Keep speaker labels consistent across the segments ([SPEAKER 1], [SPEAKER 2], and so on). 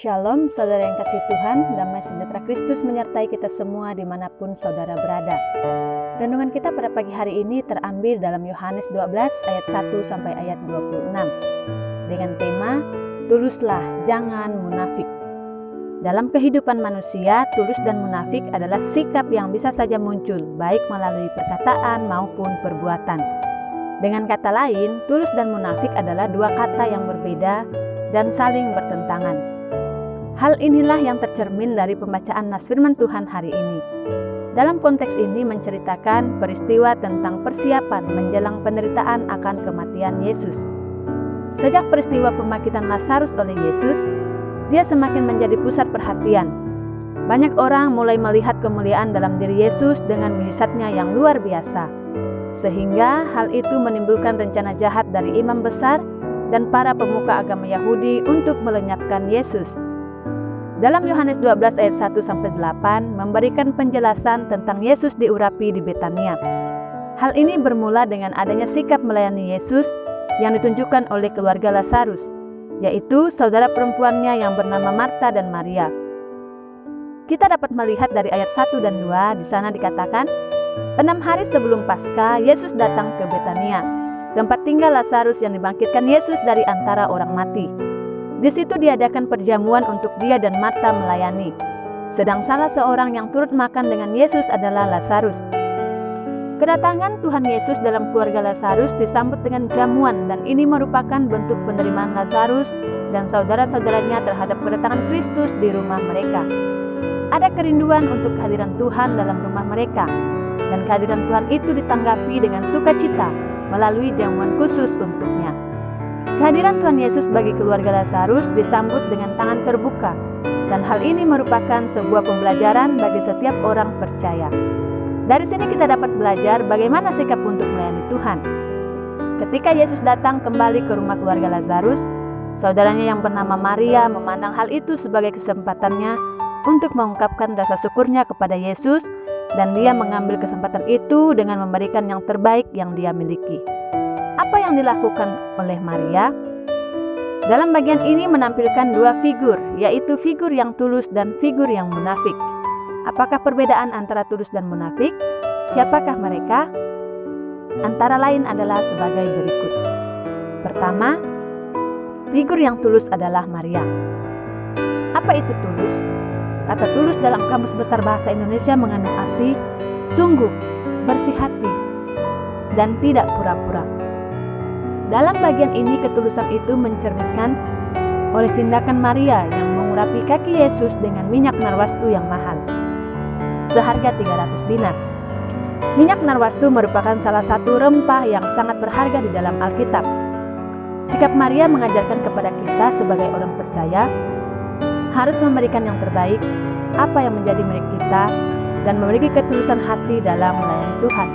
[SPEAKER 1] Shalom, saudara yang kasih Tuhan, damai sejahtera Kristus menyertai kita semua dimanapun saudara berada. Renungan kita pada pagi hari ini terambil dalam Yohanes 12 ayat 1 sampai ayat 26 dengan tema Tuluslah, jangan munafik. Dalam kehidupan manusia, tulus dan munafik adalah sikap yang bisa saja muncul baik melalui perkataan maupun perbuatan. Dengan kata lain, tulus dan munafik adalah dua kata yang berbeda dan saling bertentangan. Hal inilah yang tercermin dari pembacaan nas firman Tuhan hari ini. Dalam konteks ini menceritakan peristiwa tentang persiapan menjelang penderitaan akan kematian Yesus. Sejak peristiwa pembangkitan Lazarus oleh Yesus, dia semakin menjadi pusat perhatian. Banyak orang mulai melihat kemuliaan dalam diri Yesus dengan mujizatnya yang luar biasa. Sehingga hal itu menimbulkan rencana jahat dari imam besar dan para pemuka agama Yahudi untuk melenyapkan Yesus. Dalam Yohanes 12 ayat 1-8 memberikan penjelasan tentang Yesus diurapi di Betania. Hal ini bermula dengan adanya sikap melayani Yesus yang ditunjukkan oleh keluarga Lazarus, yaitu saudara perempuannya yang bernama Marta dan Maria. Kita dapat melihat dari ayat 1 dan 2, di sana dikatakan, 6 hari sebelum Paskah, Yesus datang ke Betania, tempat tinggal Lazarus yang dibangkitkan Yesus dari antara orang mati. Di situ diadakan perjamuan untuk dia dan Marta melayani. Sedang salah seorang yang turut makan dengan Yesus adalah Lazarus. Kedatangan Tuhan Yesus dalam keluarga Lazarus disambut dengan jamuan, dan ini merupakan bentuk penerimaan Lazarus dan saudara-saudaranya terhadap kedatangan Kristus di rumah mereka. Ada kerinduan untuk kehadiran Tuhan dalam rumah mereka, dan kehadiran Tuhan itu ditanggapi dengan sukacita melalui jamuan khusus untuknya. Kehadiran Tuhan Yesus bagi keluarga Lazarus disambut dengan tangan terbuka, dan hal ini merupakan sebuah pembelajaran bagi setiap orang percaya. Dari sini kita dapat belajar bagaimana sikap untuk melayani Tuhan. Ketika Yesus datang kembali ke rumah keluarga Lazarus, saudaranya yang bernama Maria memandang hal itu sebagai kesempatannya untuk mengungkapkan rasa syukurnya kepada Yesus, dan dia mengambil kesempatan itu dengan memberikan yang terbaik yang dia miliki. Apa yang dilakukan oleh Maria? Dalam bagian ini menampilkan dua figur, yaitu figur yang tulus dan figur yang munafik. Apakah perbedaan antara tulus dan munafik? Siapakah mereka? Antara lain adalah sebagai berikut. Pertama, figur yang tulus adalah Maria. Apa itu tulus? Kata tulus dalam Kamus Besar Bahasa Indonesia mengandung arti sungguh, bersih hati, dan tidak pura-pura. Dalam bagian ini ketulusan itu mencerminkan oleh tindakan Maria yang mengurapi kaki Yesus dengan minyak narwastu yang mahal, seharga 300 dinar. Minyak narwastu merupakan salah satu rempah yang sangat berharga di dalam Alkitab. Sikap Maria mengajarkan kepada kita sebagai orang percaya harus memberikan yang terbaik, apa yang menjadi milik kita, dan memiliki ketulusan hati dalam melayani Tuhan.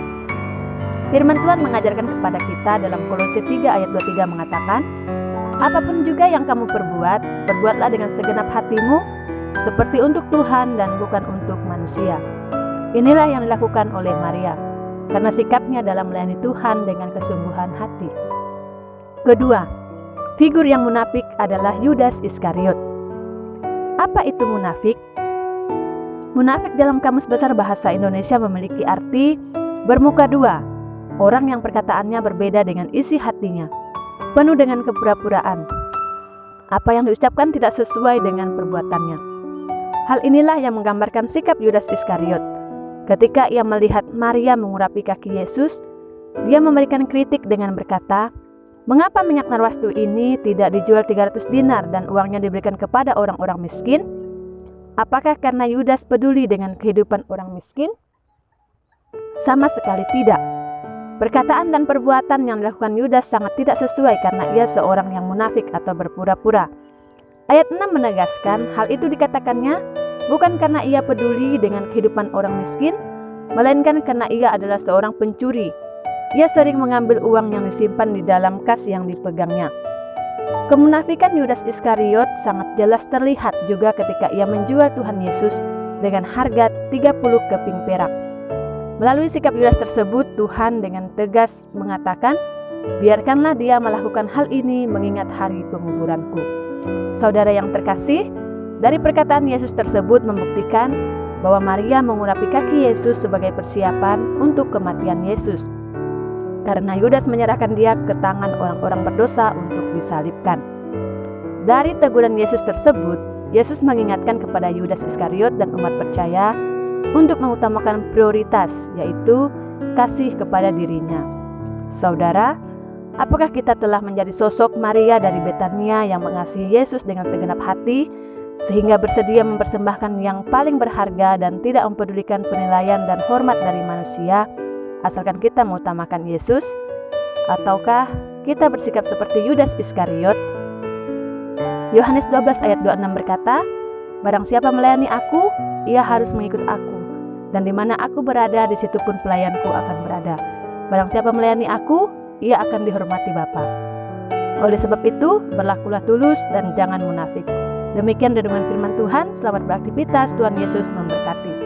[SPEAKER 1] Firman Tuhan mengajarkan kepada kita dalam Kolose 3 ayat 23 mengatakan, apapun juga yang kamu perbuat, perbuatlah dengan segenap hatimu, seperti untuk Tuhan dan bukan untuk manusia. Inilah yang dilakukan oleh Maria, karena sikapnya dalam melayani Tuhan dengan kesungguhan hati. Kedua, figur yang munafik adalah Yudas Iskariot. Apa itu munafik? Munafik dalam Kamus Besar Bahasa Indonesia memiliki arti bermuka dua, orang yang perkataannya berbeda dengan isi hatinya, penuh dengan kepura-puraan. Apa yang diucapkan tidak sesuai dengan perbuatannya. Hal inilah yang menggambarkan sikap Yudas Iskariot. Ketika ia melihat Maria mengurapi kaki Yesus, dia memberikan kritik dengan berkata, mengapa minyak narwastu ini tidak dijual 300 dinar dan uangnya diberikan kepada orang-orang miskin? Apakah karena Yudas peduli dengan kehidupan orang miskin? Sama sekali tidak. Perkataan dan perbuatan yang dilakukan Yudas sangat tidak sesuai karena ia seorang yang munafik atau berpura-pura. Ayat 6 menegaskan hal itu dikatakannya bukan karena ia peduli dengan kehidupan orang miskin, melainkan karena ia adalah seorang pencuri. Ia sering mengambil uang yang disimpan di dalam kas yang dipegangnya. Kemunafikan Yudas Iskariot sangat jelas terlihat juga ketika ia menjual Tuhan Yesus dengan harga 30 keping perak. Melalui sikap Yudas tersebut, Tuhan dengan tegas mengatakan, biarkanlah dia melakukan hal ini mengingat hari penguburanku. Saudara yang terkasih, Dari perkataan Yesus tersebut membuktikan bahwa Maria mengurapi kaki Yesus sebagai persiapan untuk kematian Yesus, karena Yudas menyerahkan dia ke tangan orang-orang berdosa untuk disalibkan. Dari teguran Yesus tersebut, Yesus mengingatkan kepada Yudas Iskariot dan umat percaya untuk mengutamakan prioritas, yaitu kasih kepada dirinya. Saudara, apakah kita telah menjadi sosok Maria dari Betania yang mengasihi Yesus dengan segenap hati, sehingga bersedia mempersembahkan yang paling berharga dan tidak mempedulikan penilaian dan hormat dari manusia, asalkan kita mengutamakan Yesus? Ataukah kita bersikap seperti Yudas Iskariot? Yohanes 12 ayat 26 berkata, "Barang siapa melayani aku, ia harus mengikut aku, dan di mana aku berada, di situ pun pelayanku akan berada. Barang siapa melayani aku, ia akan dihormati Bapa." Oleh sebab itu, berlakulah tulus dan jangan munafik. Demikian renungan firman Tuhan. Selamat beraktivitas. Tuhan Yesus memberkati.